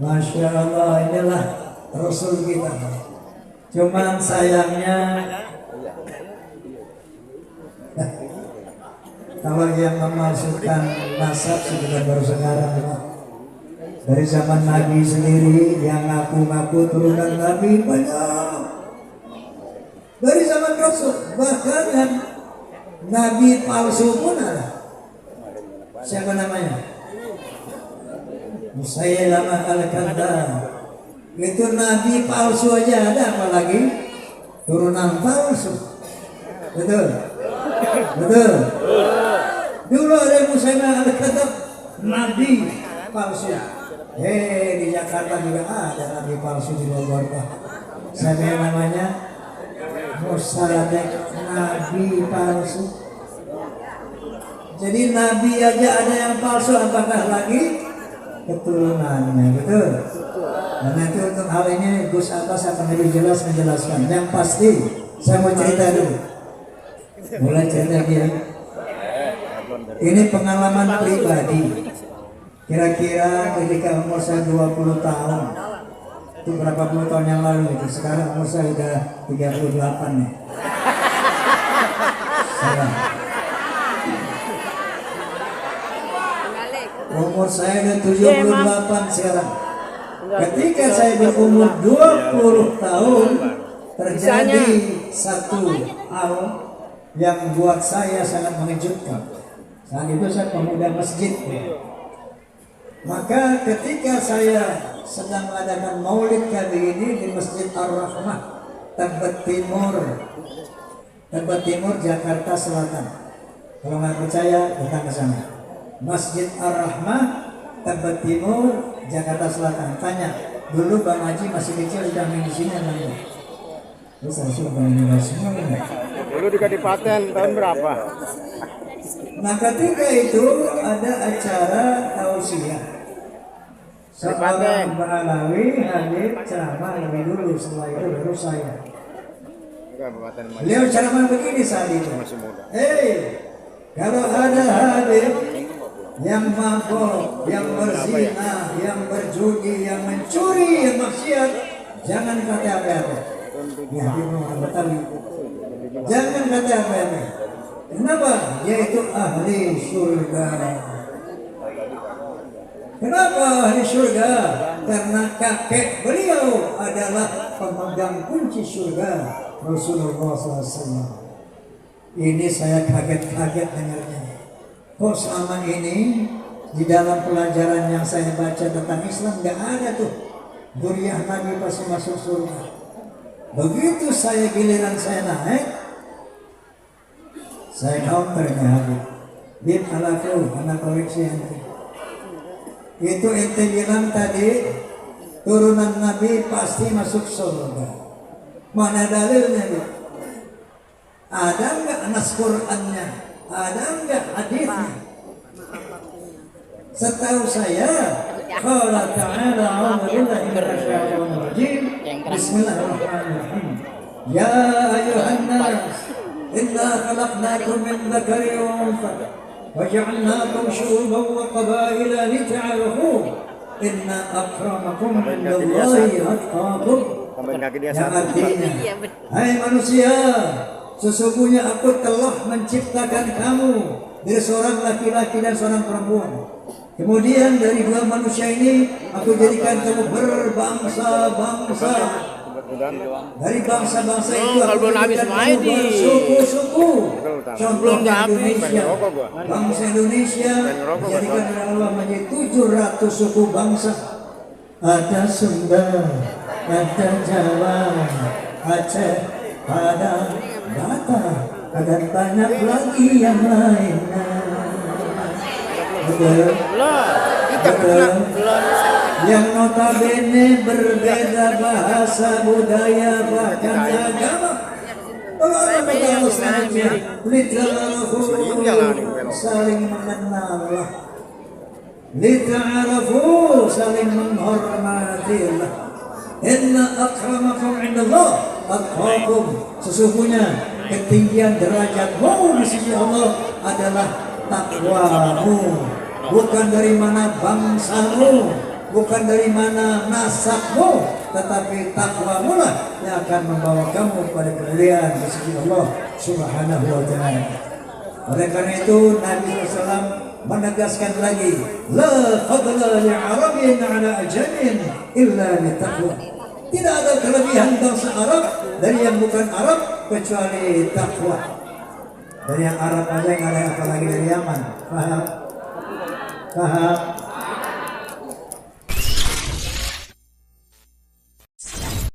Masya Allah, inilah Rasul kita. Cuman sayangnya kalau yang memasukkan nasab sudah baru sekarang, Pak. Dari zaman Nabi sendiri yang ngaku-ngaku turunan Nabi banyak. Dari zaman Rasul, bahkan yang Nabi palsu pun ada. Siapa namanya? Musailamah al-Kadzdzab. Itu Nabi palsu aja ada, apalagi turunan palsu. Betul? Betul? Dulu ada Musailamah al-Kadzdzab, Nabi palsu. Di Jakarta juga ada Nabi palsu di Bogor, Pak. Siapa yang namanya? Musaddiq, Nabi palsu. Jadi Nabi aja ada yang palsu, apakah lagi keturunannya? Betul? Dan nanti untuk hal ini Gus Abbas akan lebih jelas menjelaskan. Yang pasti saya mau cerita dulu. Mulai cerita dia. Ini pengalaman pribadi. Kira-kira ketika umur saya 20 tahun. Itu berapa puluh tahun yang lalu itu. Sekarang umur saya sudah 38 nih. Salah. Umur saya sudah 78 sekarang. Ketika saya berumur 20 tahun, terjadi satu hal yang buat saya sangat mengejutkan. Saat itu saya pemuda masjid. Maka ketika saya sedang mengadakan maulid kali ini di Masjid Ar-Rahmah, Tebet Timur, Jakarta Selatan. Kalau nggak percaya, datang ke sana. Masjid Ar-Rahmah, Tebet Timur, Jakarta Selatan. Tanya, dulu Bang Haji masih kecil sudah main di sini atau enggak? Terus saya suruh Bang Haji semua enggak? Dulu di Kadipaten tahun berapa? Nah ketika itu ada acara tausiah. Seorang Ba'alawi hadir ceramah lebih dulu, setelah itu baru saya. Beliau ceramah begini saat itu. Kalau ada hadir yang mabuk, yang berzina, yang berjudi, yang mencuri, yang maksiat, jangan kata apa-apa. Ya, dia orang Betawi. Jangan kata apa-apa. Kenapa? Yaitu ahli surga. Kenapa ahli surga? Karena kakek beliau adalah pemegang kunci surga, Rasulullah SAW. Ini saya kaget-kaget dengarnya. Kok selama ini di dalam pelajaran yang saya baca tentang Islam nggak ada tuh Duriah Nabi pasti masuk surga. Begitu saya giliran saya naik, saya counternya habis. Bin alafu, anak koreksi nanti. Itu ente bilang tadi turunan Nabi pasti masuk surga. Mana dalilnya dia? Ada nggak nas Qurannya? Ada enggak hadisnya? Setahu saya, qala ta'ala a'udzu billahi minasy syaithanir rajim. Bismillahirrahmanirrahim. Ya ayyuhan nas, inna khalaqnakum min dzakarin wa untha wa ja'alnakum syu'uban wa qabaila lita'arafu. Inna akramakum 'indallahi atqakum. Yang artinya, hai manusia, sesungguhnya aku telah menciptakan kamu dari seorang laki-laki dan seorang perempuan. Kemudian dari dua manusia ini aku jadikan kamu berbangsa-bangsa. Dari bangsa-bangsa itu aku jadikan kamu bersuku-suku. Contohnya Indonesia. Bangsa Indonesia dijadikan oleh Allah menjadi 700 suku bangsa. Ada Sunda, ada Jawa, Aceh, Padang, Batak, dan banyak lagi yang lainnya. Betul? Betul? Yang notabene berbeda bahasa, budaya, bahkan agama. Allah selanjutnya lita'arafu, saling mengenal. Lita'arafu, saling menghormatilah. Inna akramakum 'indallah atqakum. Sesungguhnya ketinggian derajatmu di sisi Allah adalah takwamu, bukan dari mana bangsamu, bukan dari mana nasabmu, tetapi takwamu lah yang akan membawa kamu pada kemuliaan di sisi Allah Subhanahu wa taala. Oleh karena itu Nabi SAW menegaskan lagi, la fadla li Arabin ala ajamin illa li taqwa. Tidak ada kelebihan bangsa Arab dari yang bukan Arab kecuali takwa. Dari yang Arab aja nggak ada, apalagi dari Yaman. Paham? Paham?